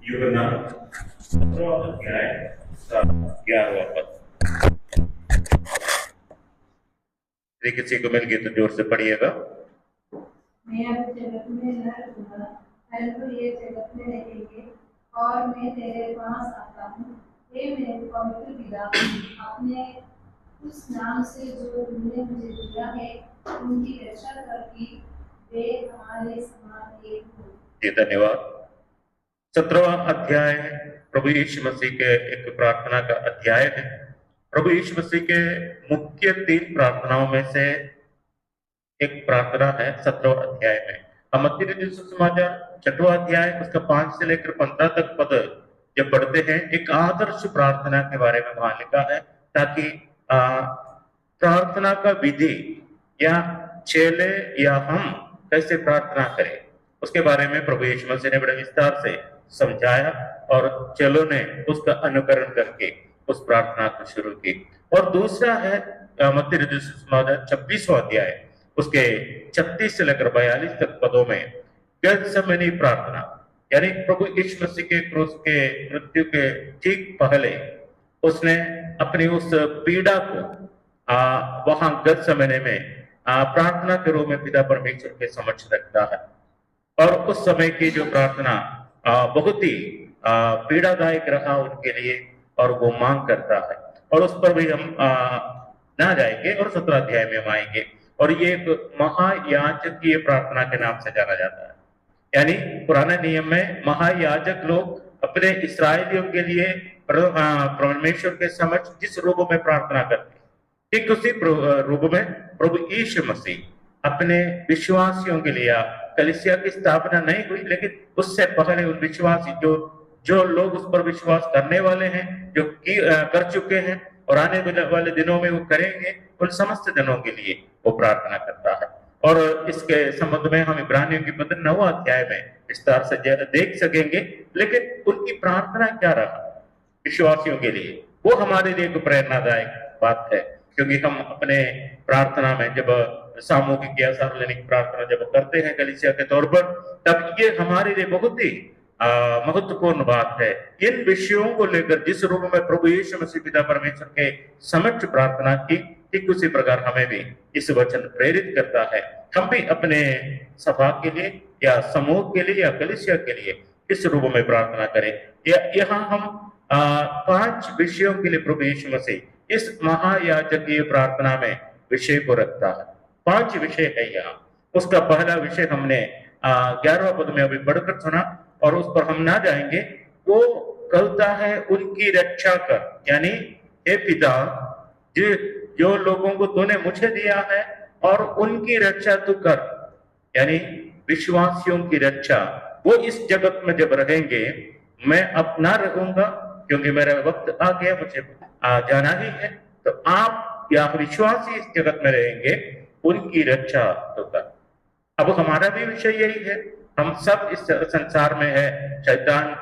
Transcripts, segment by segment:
यूहन्ना 17वां अध्याय 11वां पद। यदि किसी को मिल गई तो जोर से पढ़िएगा। मैं अब जगत में न रहूंगा, परंतु ये जगत में रहेंगे और मैं तेरे पास आता हूँ। हे मेरे पवित्र पिता, अपने उस नाम से जो तुमने मुझे दिया है उनकी रक्षा कर कि वे हमारे समान एक हो। जी धन्यवाद। 17वां अध्याय प्रभु यीशु मसीह के एक प्रार्थना का अध्याय है। प्रभु यीशु मसीह के मुख्य 3 प्रार्थनाओं में से एक प्रार्थना है 17वां अध्याय में। हम मत्ती रचित सुसमाचार 6वां अध्याय उसका 5 से लेकर 15 तक पद जब पढ़ते हैं, एक आदर्श प्रार्थना के बारे में वहां लिखा है, ताकि प्रार्थना का विधि या चेले या हम कैसे प्रार्थना करें उसके बारे में प्रभु यीशु मसीह ने बड़े विस्तार से समझाया और चेलों ने उसका अनुकरण करके उस प्रार्थना को शुरू की। और दूसरा है मत्ती रचित सुसमाचार 26वां अध्याय उसके 36 से लेकर 42 तक पदों में गत्सेमनी प्रार्थना, यानी प्रभु यीशु मसीह के क्रूस के मृत्यु के ठीक पहले उसने अपनी उस पीड़ा को वहां गत्सेमनी में प्रार्थना के रूप में पिता परमेश्वर के समक्ष रखता है। और उस समय की जो प्रार्थना बहुत ही पीड़ादायक रहा उनके लिए और वो मांग करता है, और उस पर भी हम ना जाएंगे और 17 अध्याय में हम आएंगे। और ये एक महायाजकीय प्रार्थना के नाम से जाना जाता है, यानी पुराने नियम में महायाजक लोग अपने इस्राएलियों के लिए परमेश्वर के समक्ष जिस रूप में प्रार्थना करते, ठीक उसी रूप में प्रभु यीशु मसीह अपने विश्वासियों के लिए, कलीसिया की स्थापना नहीं हुई लेकिन उससे पहले उन विश्वासी जो लोग उस पर विश्वास करने वाले हैं, जो कर चुके हैं और आने वाले दिनों में वो करेंगे, उन समस्त जनों के लिए वो प्रार्थना करता है। और इसके संबंध में हम इब्रानियों की पत्र 9वां अध्याय में विस्तार से देख सकेंगे। लेकिन उनकी प्रार्थना क्या रहा विश्वासियों के लिए, वो हमारे लिए एक प्रेरणादायक बात है, क्योंकि हम अपने प्रार्थना में जब सामूहिक या सार्वजनिक प्रार्थना जब करते हैं कलीसिया के तौर पर, तब ये हमारे लिए बहुत ही महत्वपूर्ण बात है। इन विषयों को लेकर जिस रूप में प्रभु यीशु मसीह पिता परमेश्वर के समक्ष प्रार्थना की, ठीक उसी प्रकार हमें भी इस वचन प्रेरित करता है। हम भी अपने सभा के लिए या समूह के लिए या कलीसिया के लिए किस रूप में प्रार्थना करें। यहाँ हम 5 विषयों के लिए प्रभु यीशु मसीह इस महायाजकीय प्रार्थना में विषय को रखता है। 5 विषय है यहाँ। उसका पहला विषय हमने 11वां पद में अभी पढ़कर सुना और उस पर हम ना जाएंगे। वो कहता है उनकी रक्षा कर, यानी हे पिता, जो लोगों को तूने मुझे दिया है और उनकी रक्षा तू कर, यानी विश्वासियों की रक्षा। वो इस जगत में जब रहेंगे, मैं अब ना रहूंगा क्योंकि मेरा वक्त आ गया, मुझे जाना ही है, तो आप या विश्वासी इस जगत में रहेंगे, उनकी रक्षा तो कर। अब हमारा भी विषय यही है, हम सब इस संसार में है, शैतान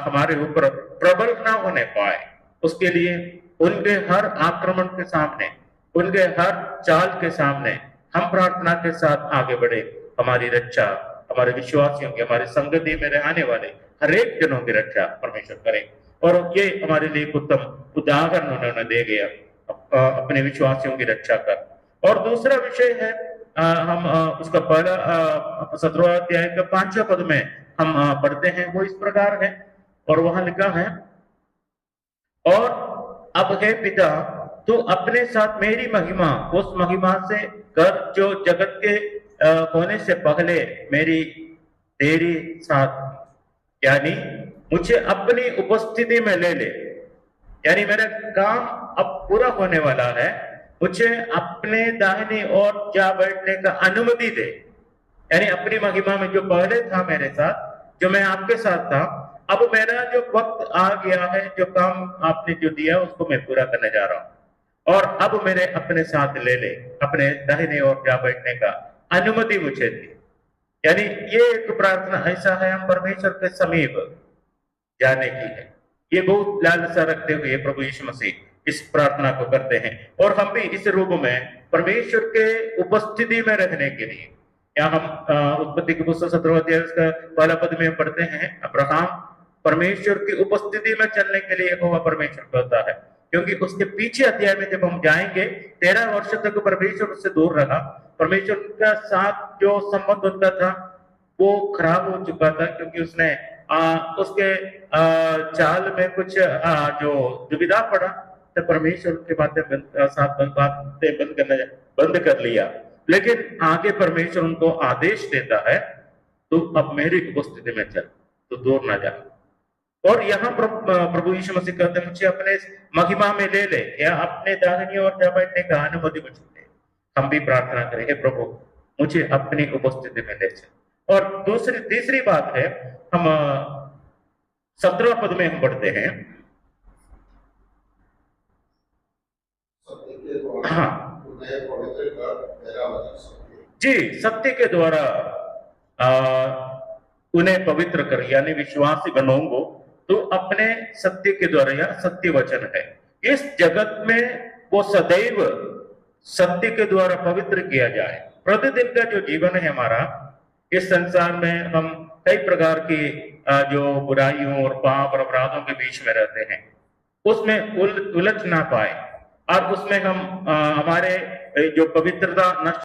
हमारे ऊपर प्रबल ना होने पाए उसके लिए उनके हर आक्रमण के सामने, उनके हर चाल के सामने हम प्रार्थना के साथ आगे बढ़े। हमारी रक्षा हमारे विश्वासियों की, हमारे संगति में रहने वाले हर एक जनों की रक्षा परमेश्वर करे। और ये हमारे लिए उत्तम उदाहरण उन्होंने दे गया अपने विश्वासियों की रक्षा कर। और दूसरा विषय है हम उसका पहला 17वां अध्याय का 5वां पद में हम पढ़ते हैं, वो इस प्रकार है और वहां लिखा है, और अब हे पिता, तू अपने साथ मेरी महिमा उस महिमा से कर जो जगत के होने से पहले मेरी तेरी साथ, यानी मुझे अपनी उपस्थिति में ले ले, यानी मेरा काम अब पूरा होने वाला है, मुझे अपने दाहिनी ओर जा बैठने का अनुमति दे, यानी अपनी महिमा में जो पहले था मेरे साथ, जो मैं आपके साथ था, अब मेरा जो वक्त आ गया है, जो काम आपने जो दिया उसको मैं पूरा करने जा रहा हूं, और अब मेरे अपने साथ ले ले, अपने दाहिनी ओर जा बैठने का अनुमति मुझे दी। यानी ये एक प्रार्थना ऐसा है, हम परमेश्वर के समीप जाने की है। ये बहुत लालसा रखते हुए प्रभु यीशु मसीह इस प्रार्थना को करते हैं, और हम भी इस रूप में परमेश्वर के उपस्थिति में रहने के लिए, या हम उत्पत्ति की पुस्तक 17वां अध्याय का पहला पद में पढ़ते हैं, अब्राहम परमेश्वर की उपस्थिति में चलने के लिए यहोवा परमेश्वर कहता है, क्योंकि उसके पीछे अध्याय में जब हम जाएंगे 13 वर्ष तक परमेश्वर उससे दूर रहा। परमेश्वर का साथ जो संबंध होता था वो खराब हो चुका था, क्योंकि उसने उसके चाल में कुछ जो दुविधा पड़ा, तो परमेश्वर की बातें बंद कर लिया। लेकिन आगे परमेश्वर उनको आदेश देता है, तो अब मेरी उपस्थिति में चल, तो दूर ना जा। और यहाँ प्रभु यीशु मसीह कहते हैं, मुझे अपने महिमा में ले ले, या अपने दाहिनी ओर जा बैठने का अनुमति मुझे दे। हम भी प्रार्थना करें, हे प्रभु मुझे अपनी उपस्थिति में ले चल। और तीसरी बात है, हम 17 पद में हम पढ़ते हैं। हाँ जी, सत्य के द्वारा उन्हें पवित्र कर, यानी विश्वासी बनों को तो अपने सत्य के द्वारा, या सत्य वचन है। इस जगत में वो सदैव सत्य के द्वारा पवित्र किया जाए। प्रतिदिन का जो जीवन है हमारा, इस संसार में हम कई प्रकार की जो बुराइयों और पाप और अपराधों के बीच में रहते हैं, उसमें उलझ ना पाए, और उसमें हम हमारे जो पवित्रता नष्ट